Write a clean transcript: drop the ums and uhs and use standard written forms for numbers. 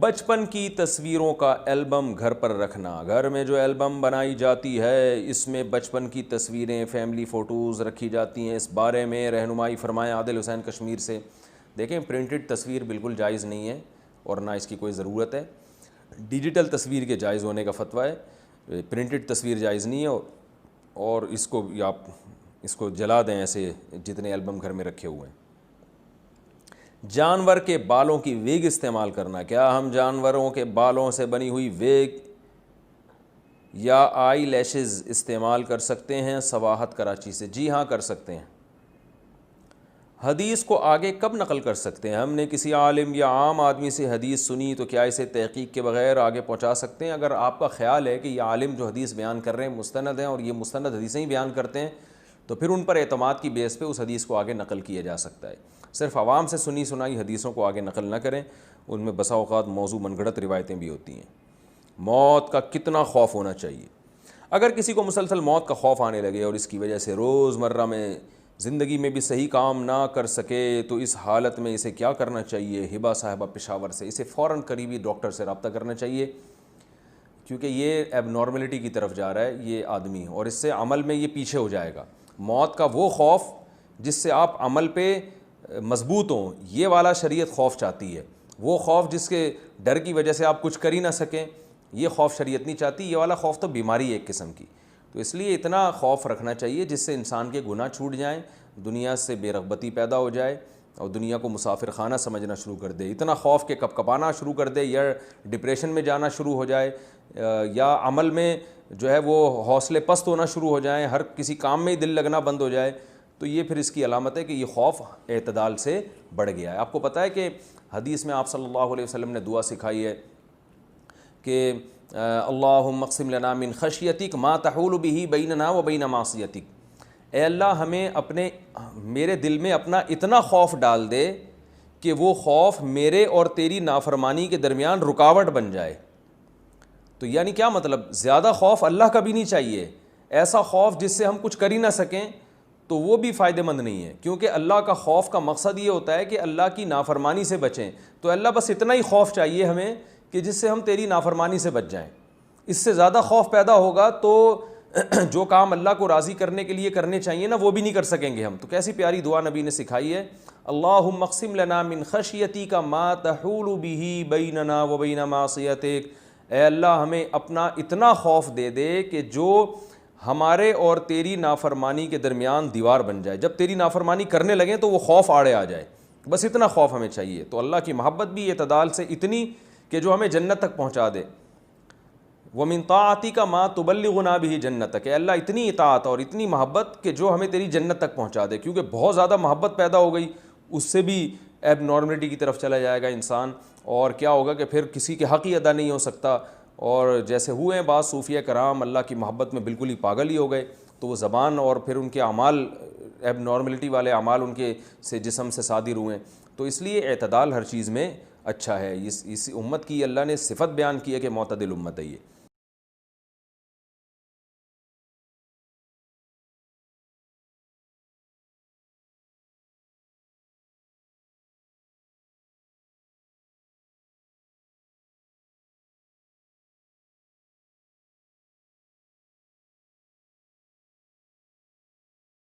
بچپن کی تصویروں کا البم گھر پر رکھنا. گھر میں جو البم بنائی جاتی ہے اس میں بچپن کی تصویریں، فیملی فوٹوز رکھی جاتی ہیں. اس بارے میں رہنمائی فرمائیں عادل حسین کشمیر سے. دیکھیں، پرنٹڈ تصویر بالکل جائز نہیں ہے اور نہ اس کی کوئی ضرورت ہے. ڈیجیٹل تصویر کے جائز ہونے کا فتویٰ ہے. پرنٹڈ تصویر جائز نہیں ہے اور آپ اس کو جلا دیں ایسے جتنے البم گھر میں رکھے ہوئے ہیں. جانور کے بالوں کی ویگ استعمال کرنا. کیا ہم جانوروں کے بالوں سے بنی ہوئی ویگ یا آئی لیشز استعمال کر سکتے ہیں؟ سواحت کراچی سے. جی ہاں، کر سکتے ہیں. حدیث کو آگے کب نقل کر سکتے ہیں؟ ہم نے کسی عالم یا عام آدمی سے حدیث سنی تو کیا اسے تحقیق کے بغیر آگے پہنچا سکتے ہیں؟ اگر آپ کا خیال ہے کہ یہ عالم جو حدیث بیان کر رہے ہیں مستند ہیں اور یہ مستند حدیثیں ہی بیان کرتے ہیں تو پھر ان پر اعتماد کی بیس پہ اس حدیث کو آگے نقل کیا جا سکتا ہے. صرف عوام سے سنی سنائی حدیثوں کو آگے نقل نہ کریں، ان میں بسا اوقات موضوع من گھڑت روایتیں بھی ہوتی ہیں. موت کا کتنا خوف ہونا چاہیے؟ اگر کسی کو مسلسل موت کا خوف آنے لگے اور اس کی وجہ سے روزمرہ میں زندگی میں بھی صحیح کام نہ کر سکے تو اس حالت میں اسے کیا کرنا چاہیے؟ ہبا صاحبہ پشاور سے. اسے فوراً قریبی ڈاکٹر سے رابطہ کرنا چاہیے کیونکہ یہ ایب نارملٹی کی طرف جا رہا ہے یہ آدمی، اور اس سے عمل میں یہ پیچھے ہو جائے گا. موت کا وہ خوف جس سے آپ عمل پہ مضبوط ہوں، یہ والا شریعت خوف چاہتی ہے. وہ خوف جس کے ڈر کی وجہ سے آپ کچھ کر ہی نہ سکیں، یہ خوف شریعت نہیں چاہتی. یہ والا خوف تو بیماری ہے ایک قسم کی. تو اس لیے اتنا خوف رکھنا چاہیے جس سے انسان کے گناہ چھوٹ جائیں، دنیا سے بے رغبتی پیدا ہو جائے اور دنیا کو مسافر خانہ سمجھنا شروع کر دے. اتنا خوف کہ کپ کپانا شروع کر دے یا ڈپریشن میں جانا شروع ہو جائے یا عمل میں جو ہے وہ حوصلے پست ہونا شروع ہو جائیں، ہر کسی کام میں ہی دل لگنا بند ہو جائے، تو یہ پھر اس کی علامت ہے کہ یہ خوف اعتدال سے بڑھ گیا ہے. آپ کو پتہ ہے کہ حدیث میں آپ صلی اللہ علیہ وسلم نے دعا سکھائی ہے کہ اللہم اقسم لنا من خشیتک ما تحول بہ بیننا و بین معصیتک. اے اللہ ہمیں میرے دل میں اپنا اتنا خوف ڈال دے کہ وہ خوف میرے اور تیری نافرمانی کے درمیان رکاوٹ بن جائے. تو یعنی کیا مطلب؟ زیادہ خوف اللہ کا بھی نہیں چاہیے. ایسا خوف جس سے ہم کچھ کر ہی نہ سکیں تو وہ بھی فائدہ مند نہیں ہے، کیونکہ اللہ کا خوف کا مقصد یہ ہوتا ہے کہ اللہ کی نافرمانی سے بچیں. تو اللہ بس اتنا ہی خوف چاہیے ہمیں کہ جس سے ہم تیری نافرمانی سے بچ جائیں. اس سے زیادہ خوف پیدا ہوگا تو جو کام اللہ کو راضی کرنے کے لیے کرنے چاہیے نا وہ بھی نہیں کر سکیں گے ہم. تو کیسی پیاری دعا نبی نے سکھائی ہے، اللہم اقسم لنا من خشیتک ما تحول بہ بیننا و بین معصیتک. اے اللہ ہمیں اپنا اتنا خوف دے دے کہ جو ہمارے اور تیری نافرمانی کے درمیان دیوار بن جائے. جب تیری نافرمانی کرنے لگیں تو وہ خوف آڑے آ جائے. بس اتنا خوف ہمیں چاہیے. تو اللہ کی محبت بھی اعتدال سے اتنی کہ جو ہمیں جنت تک پہنچا دے. وَمِن طَاعَتِكَ مَا تُبَلِّغُنَا بِهِ جَنَّتَكَ. اے اللہ اتنی اطاعت اور اتنی محبت کہ جو ہمیں تیری جنت تک پہنچا دے. کیونکہ بہت زیادہ محبت پیدا ہو گئی اس سے بھی ایب نارملٹی کی طرف چلا جائے گا انسان، اور کیا ہوگا کہ پھر کسی کے حق ہی ادا نہیں ہو سکتا. اور جیسے ہوئے ہیں بعض صوفیہ کرام اللہ کی محبت میں بالکل ہی پاگل ہی ہو گئے، تو وہ زبان اور پھر ان کے اعمال ایب نارملٹی والے اعمال ان کے سے جسم سے صادر ہوئے. تو اس لیے اعتدال ہر چیز میں اچھا ہے. اس امت کی اللہ نے صفت بیان کی ہے کہ معتدل امت ہے یہ.